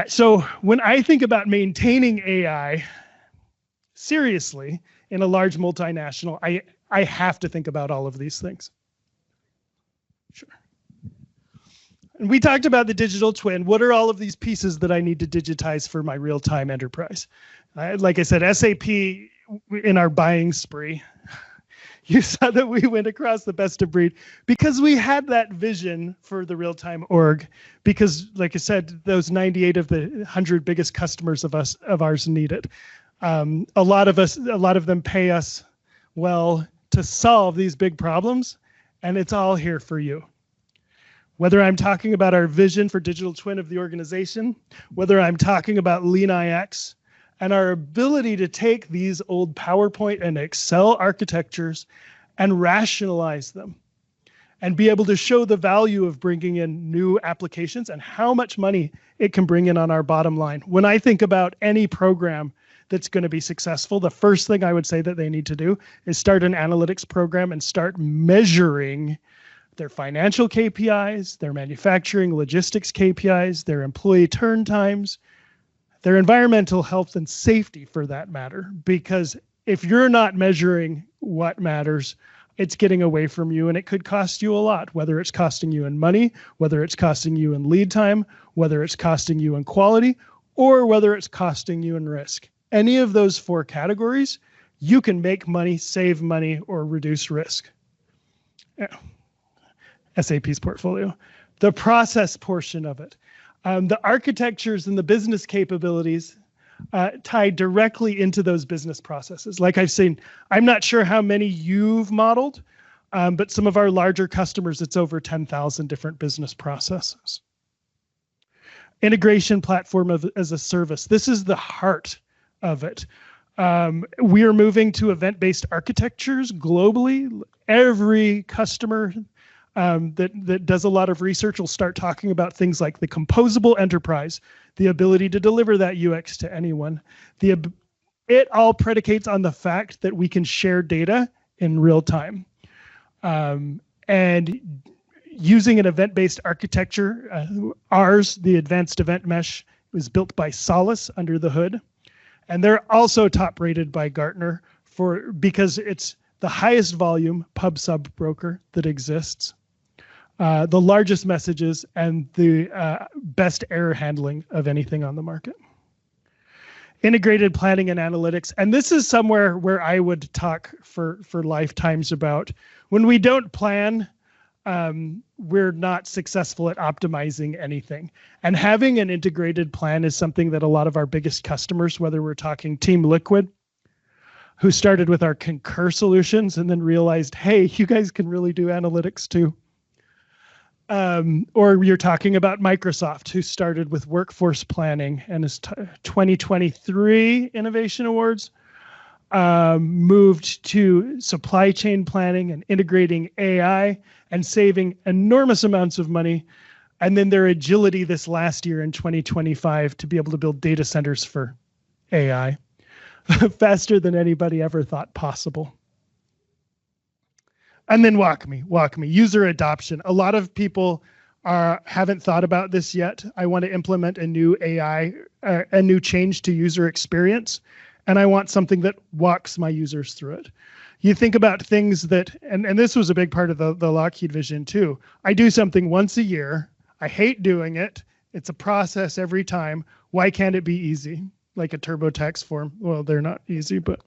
So when I think about maintaining AI seriously in a large multinational, I have to think about all of these things. Sure. And we talked about the digital twin. What are all of these pieces that I need to digitize for my real-time enterprise? Like I said, SAP in our buying spree, you saw that we went across the best of breed because we had that vision for the real-time org. Because, like I said, those 98 of the 100 biggest customers of ours need it. A lot of them pay us well to solve these big problems, and it's all here for you. Whether I'm talking about our vision for digital twin of the organization, whether I'm talking about Lean IX, and our ability to take these old PowerPoint and Excel architectures and rationalize them and be able to show the value of bringing in new applications and how much money it can bring in on our bottom line. When I think about any program that's going to be successful, the first thing I would say that they need to do is start an analytics program and start measuring their financial KPIs, their manufacturing logistics KPIs, their employee turn times, their environmental health and safety for that matter. Because if you're not measuring what matters, it's getting away from you, and it could cost you a lot, whether it's costing you in money, whether it's costing you in lead time, whether it's costing you in quality, or whether it's costing you in risk. Any of those four categories, you can make money, save money, or reduce risk. Yeah. SAP's portfolio. The process portion of it. The architectures and the business capabilities tie directly into those business processes. Like I've seen, I'm not sure how many you've modeled, but some of our larger customers, it's over 10,000 different business processes. Integration platform as a service. This is the heart of it. We are moving to event-based architectures globally. Every customer that does a lot of research will start talking about things like the composable enterprise, the ability to deliver that UX to anyone. It all predicates on the fact that we can share data in real time. And using an event-based architecture, ours, the advanced event mesh, was built by Solace under the hood. And they're also top rated by Gartner because it's the highest volume pub sub broker that exists. The largest messages, and the best error handling of anything on the market. Integrated planning and analytics. And this is somewhere where I would talk for lifetimes about when we don't plan, we're not successful at optimizing anything. And having an integrated plan is something that a lot of our biggest customers, whether we're talking Team Liquid, who started with our Concur solutions and then realized, hey, you guys can really do analytics too. Or you're talking about Microsoft, who started with workforce planning and his 2023 Innovation Awards, moved to supply chain planning and integrating AI and saving enormous amounts of money. And then their agility this last year in 2025 to be able to build data centers for AI faster than anybody ever thought possible. And then walk me. User adoption. A lot of people haven't thought about this yet. I want to implement a new AI, a new change to user experience, and I want something that walks my users through it. You think about things that, and this was a big part of the Lockheed vision too. I do something once a year. I hate doing it. It's a process every time. Why can't it be easy? Like a TurboTax form. Well, they're not easy, but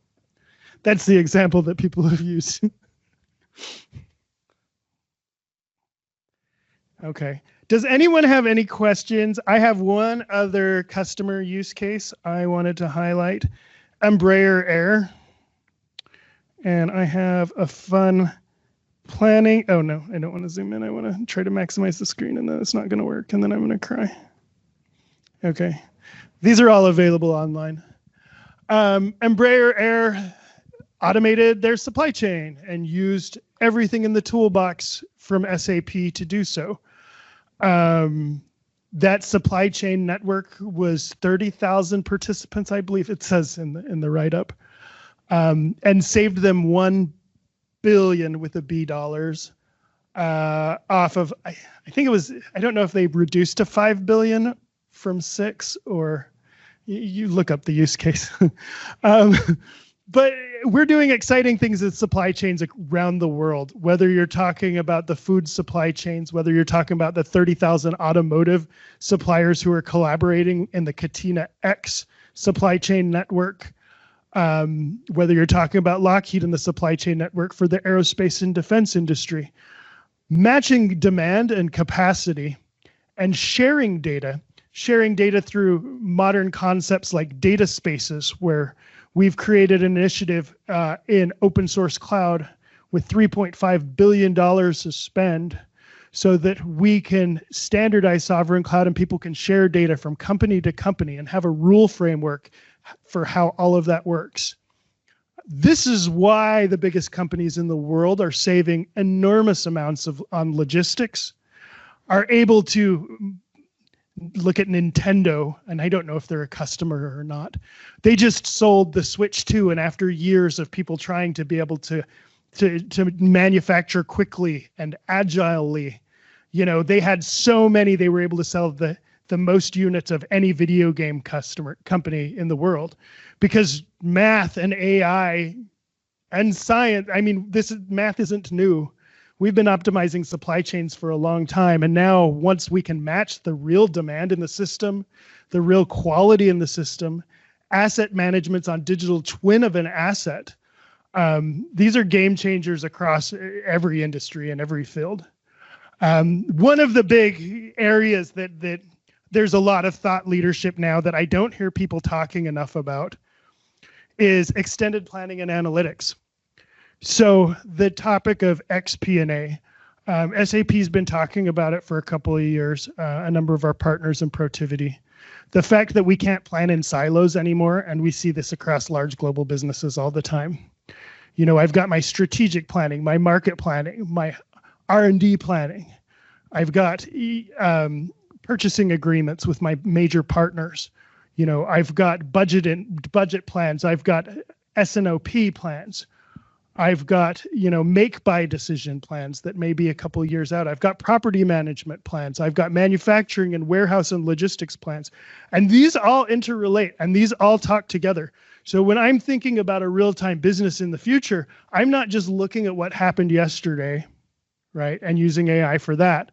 that's the example that people have used. Okay. Does anyone have any questions? I have one other customer use case I wanted to highlight. Embraer Air. And I have a fun planning. Oh no, I don't want to zoom in. I want to try to maximize the screen, and then it's not going to work, and then I'm going to cry. Okay. These are all available online. Embraer Air automated their supply chain and used everything in the toolbox from SAP to do so. That supply chain network was 30,000 participants, I believe it says in the write-up, and saved them $1 billion with a B dollars off of, I think it was, I don't know if they reduced to 5 billion from 6, or you look up the use case. But we're doing exciting things in supply chains around the world, whether you're talking about the food supply chains, whether you're talking about the 30,000 automotive suppliers who are collaborating in the Katina X supply chain network, whether you're talking about Lockheed and the supply chain network for the aerospace and defense industry. Matching demand and capacity and sharing data through modern concepts like data spaces, where we've created an initiative in open source cloud with $3.5 billion to spend so that we can standardize sovereign cloud and people can share data from company to company and have a rule framework for how all of that works. This is why the biggest companies in the world are saving enormous amounts on logistics, are able to look at Nintendo, and I don't know if they're a customer or not. They just sold the Switch 2, and after years of people trying to be able to manufacture quickly and agilely, they had so many, they were able to sell the most units of any video game company in the world, because math and AI and science, math isn't new. We've been optimizing supply chains for a long time. And now once we can match the real demand in the system, the real quality in the system, asset management's on digital twin of an asset. These are game changers across every industry and every field. One of the big areas that there's a lot of thought leadership now that I don't hear people talking enough about is extended planning and analytics. So the topic of XP&A, SAP's been talking about it for a couple of years, a number of our partners in Protiviti. The fact that we can't plan in silos anymore, and we see this across large global businesses all the time. I've got my strategic planning, my market planning, my R&D planning. I've got purchasing agreements with my major partners. I've got budget plans. I've got S&OP plans. I've got, make-buy decision plans that may be a couple of years out. I've got property management plans. I've got manufacturing and warehouse and logistics plans. And these all interrelate, and these all talk together. So when I'm thinking about a real-time business in the future, I'm not just looking at what happened yesterday, right, and using AI for that.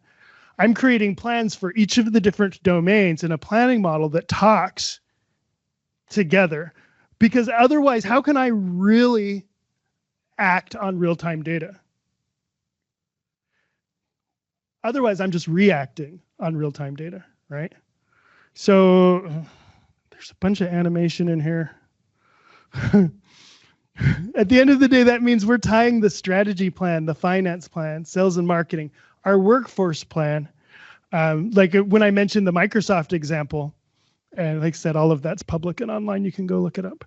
I'm creating plans for each of the different domains in a planning model that talks together. Because otherwise, how can I really act on real-time data? Otherwise, I'm just reacting on real-time data, right? So there's a bunch of animation in here. At the end of the day, that means we're tying the strategy plan, the finance plan, sales and marketing, our workforce plan. Like when I mentioned the Microsoft example, and like I said, all of that's public and online, you can go look it up.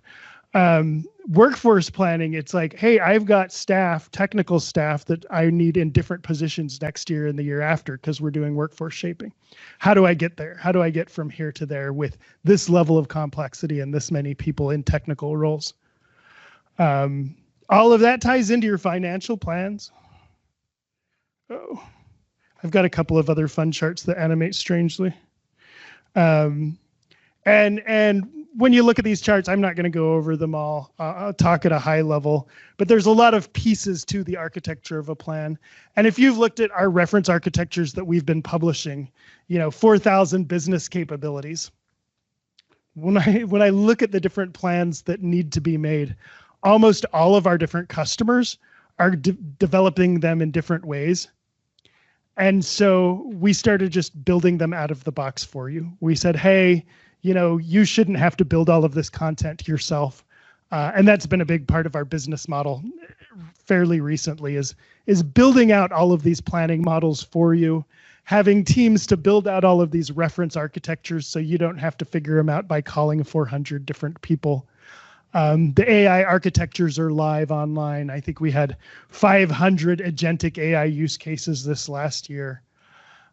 Workforce planning, it's like, hey, I've got staff, technical staff that I need in different positions next year and the year after because we're doing workforce shaping. How do I get there? How do I get from here to there with this level of complexity and this many people in technical roles? All of that ties into your financial plans. Oh, I've got a couple of other fun charts that animate strangely. And when you look at these charts, I'm not going to go over them all. I'll talk at a high level, but there's a lot of pieces to the architecture of a plan. And if you've looked at our reference architectures that we've been publishing, 4,000 business capabilities. When I look at the different plans that need to be made, almost all of our different customers are developing them in different ways. And so we started just building them out of the box for you. We said, hey, you shouldn't have to build all of this content yourself. And that's been a big part of our business model fairly recently is building out all of these planning models for you, having teams to build out all of these reference architectures so you don't have to figure them out by calling 400 different people. The AI architectures are live online. I think we had 500 agentic AI use cases this last year.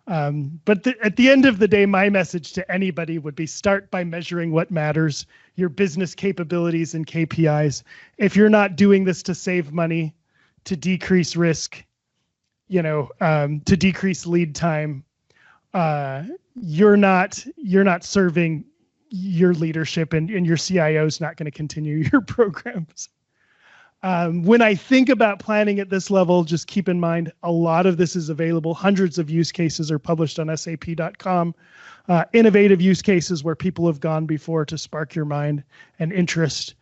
But at the end of the day, my message to anybody would be start by measuring what matters, your business capabilities and KPIs. If you're not doing this to save money, to decrease risk, to decrease lead time, you're not serving your leadership, and your CIO is not going to continue your programs. When I think about planning at this level, just keep in mind, a lot of this is available. Hundreds of use cases are published on sap.com. Innovative use cases where people have gone before to spark your mind and interest.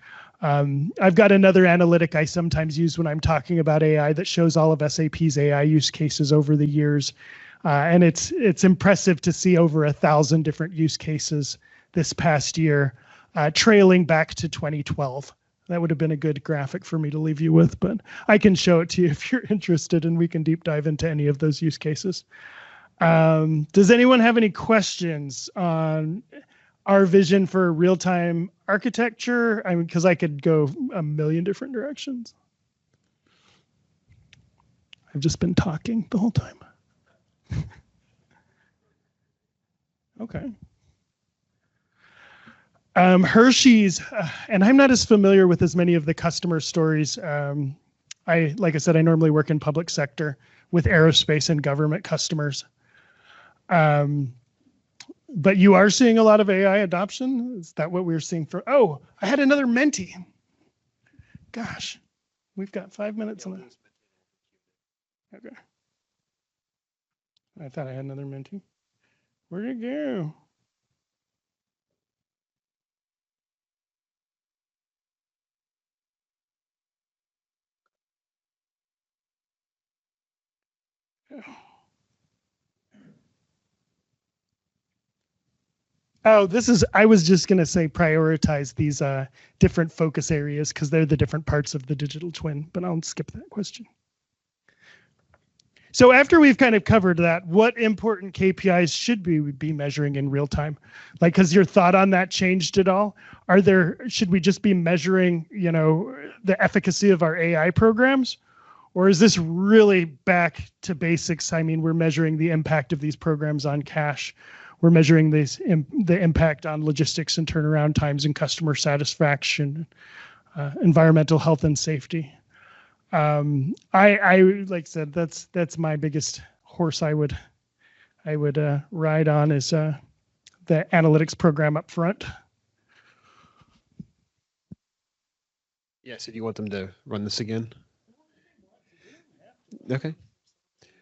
I've got another analytic I sometimes use when I'm talking about AI that shows all of SAP's AI use cases over the years. And it's impressive to see over 1,000 different use cases this past year, trailing back to 2012. That would have been a good graphic for me to leave you with, but I can show it to you if you're interested, and we can deep dive into any of those use cases. Does anyone have any questions on our vision for real-time architecture? I mean, because I could go a million different directions. I've just been talking the whole time. Okay. Hershey's, and I'm not as familiar with as many of the customer stories. Like I said, I normally work in public sector with aerospace and government customers. But you are seeing a lot of AI adoption? Is that what we're seeing for? Oh, I had another Menti. Gosh, we've got 5 minutes on it. Okay. I thought I had another Menti. Where'd it go? Oh, I was just going to say prioritize these different focus areas because they're the different parts of the digital twin, but I'll skip that question. So after we've kind of covered that, what important KPIs should we be measuring in real time? Like, has your thought on that changed at all? Should we just be measuring, the efficacy of our AI programs? Or is this really back to basics? I mean, we're measuring the impact of these programs on cash. We're measuring the impact on logistics and turnaround times and customer satisfaction, environmental health and safety. I like I said, that's my biggest horse I would ride on is the analytics program up front. Yeah, so do you want them to run this again? Okay.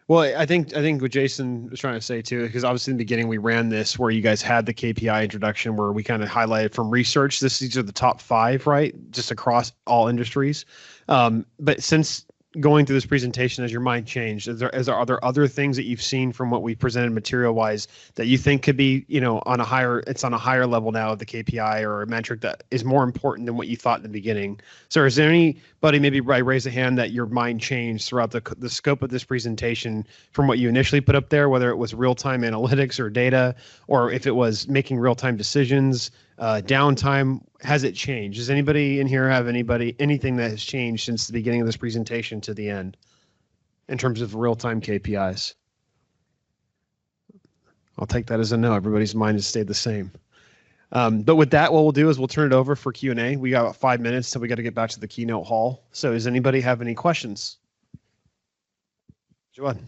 Well, I think what Jason was trying to say too, because obviously in the beginning we ran this where you guys had the KPI introduction where we kind of highlighted from research. These are the top 5, right? Just across all industries. But since going through this presentation, has your mind changed? Are there other things that you've seen from what we presented material wise that you think could be, on a higher level now of the KPI or a metric that is more important than what you thought in the beginning? So is there anybody maybe raise a hand that your mind changed throughout the scope of this presentation from what you initially put up there, whether it was real-time analytics or data, or if it was making real-time decisions, downtime? Has it changed? Does anybody in here have anything that has changed since the beginning of this presentation to the end in terms of real-time KPIs? I'll take that as a no. Everybody's mind has stayed the same. But with that, what we'll do is we'll turn it over for Q&A. We got about 5 minutes till we got to get back to the keynote hall. So does anybody have any questions? Joanne.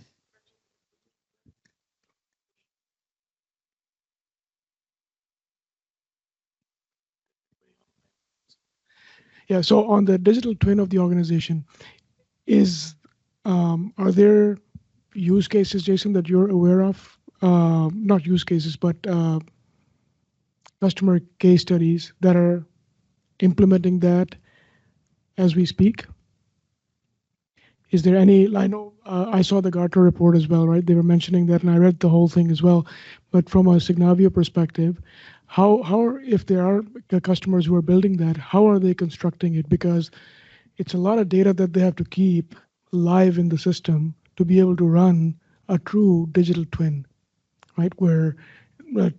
Yeah. So on the digital twin of the organization, are there use cases, Jason, that you're aware of? Not use cases, but customer case studies that are implementing that as we speak? Is there any? I know I saw the Gartner report as well, right? They were mentioning that, and I read the whole thing as well. But from a Signavio perspective, if there are customers who are building that, how are they constructing it? Because it's a lot of data that they have to keep live in the system to be able to run a true digital twin, right? Where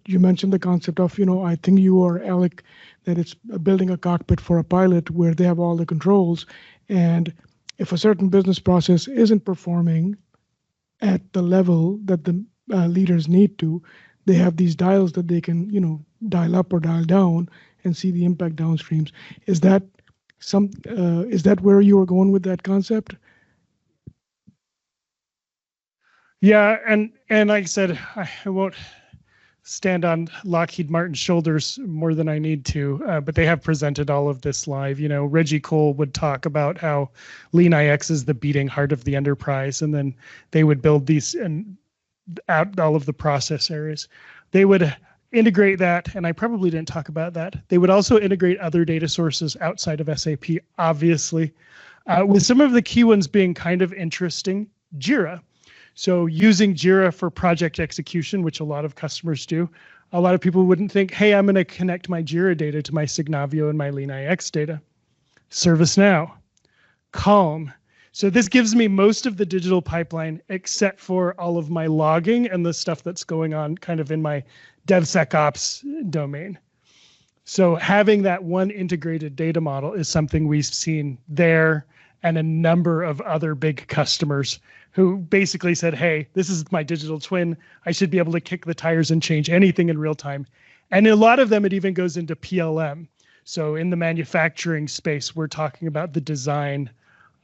you mentioned the concept of, I think you or Alec, that it's building a cockpit for a pilot where they have all the controls. And if a certain business process isn't performing at the level that the leaders need to, they have these dials that they can, dial up or dial down and see the impact downstreams. Is that where you were going with that concept? Yeah, and like I said, I won't stand on Lockheed Martin's shoulders more than I need to, but they have presented all of this live. Reggie Cole would talk about how Lean IX is the beating heart of the enterprise, and then they would build these and out all of the process areas. They would integrate that, and I probably didn't talk about that. They would also integrate other data sources outside of SAP, obviously, with some of the key ones being kind of interesting. Jira. So using Jira for project execution, which a lot of customers do, a lot of people wouldn't think, hey, I'm going to connect my Jira data to my Signavio and my Lean IX data. ServiceNow, Calm. So this gives me most of the digital pipeline except for all of my logging and the stuff that's going on kind of in my DevSecOps domain. So having that one integrated data model is something we've seen there and a number of other big customers who basically said, hey, this is my digital twin. I should be able to kick the tires and change anything in real time. And a lot of them, it even goes into PLM. So in the manufacturing space, we're talking about the design.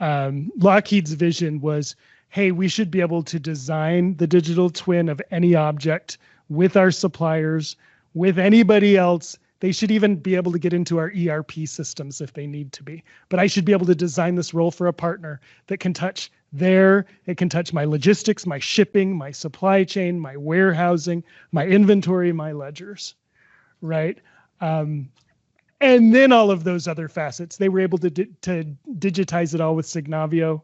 Lockheed's vision was, hey, we should be able to design the digital twin of any object with our suppliers, with anybody else. They should even be able to get into our ERP systems if they need to be. But I should be able to design this role for a partner that can touch it can touch my logistics, my shipping, my supply chain, my warehousing, my inventory, my ledgers, right? And then all of those other facets, they were able to digitize it all with Signavio,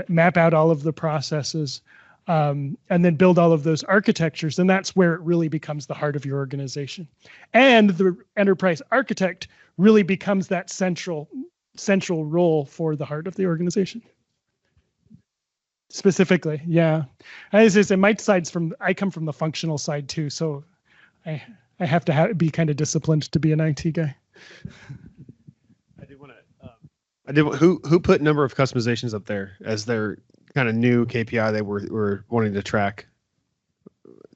map out all of the processes, and then build all of those architectures. And that's where it really becomes the heart of your organization. And the enterprise architect really becomes that central role for the heart of the organization. Specifically, yeah. As I say, I come from the functional side too, so I have to be kind of disciplined to be an IT guy. Who put number of customizations up there as their kind of new KPI they were wanting to track?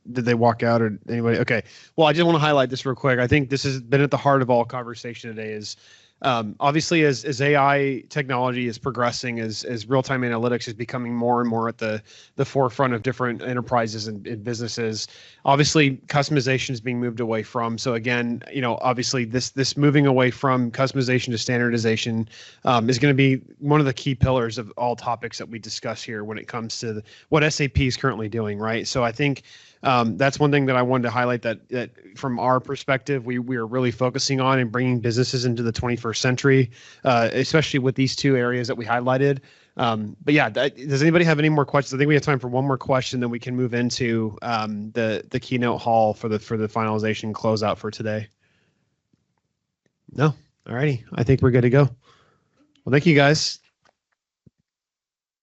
Did they walk out or anybody? Okay. Well, I just want to highlight this real quick. I think this has been at the heart of all conversation today is obviously as AI technology is progressing, as real-time analytics is becoming more and more at the forefront of different enterprises and businesses, obviously customization is being moved away from. So again, obviously this moving away from customization to standardization is going to be one of the key pillars of all topics that we discuss here when it comes to what SAP is currently doing, right? So I think that's one thing that I wanted to highlight that from our perspective, we are really focusing on and bringing businesses into the 21st century, especially with these two areas that we highlighted. But yeah, does anybody have any more questions? I think we have time for one more question, then we can move into the keynote hall for the finalization closeout for today. No? All righty. I think we're good to go. Well, thank you guys.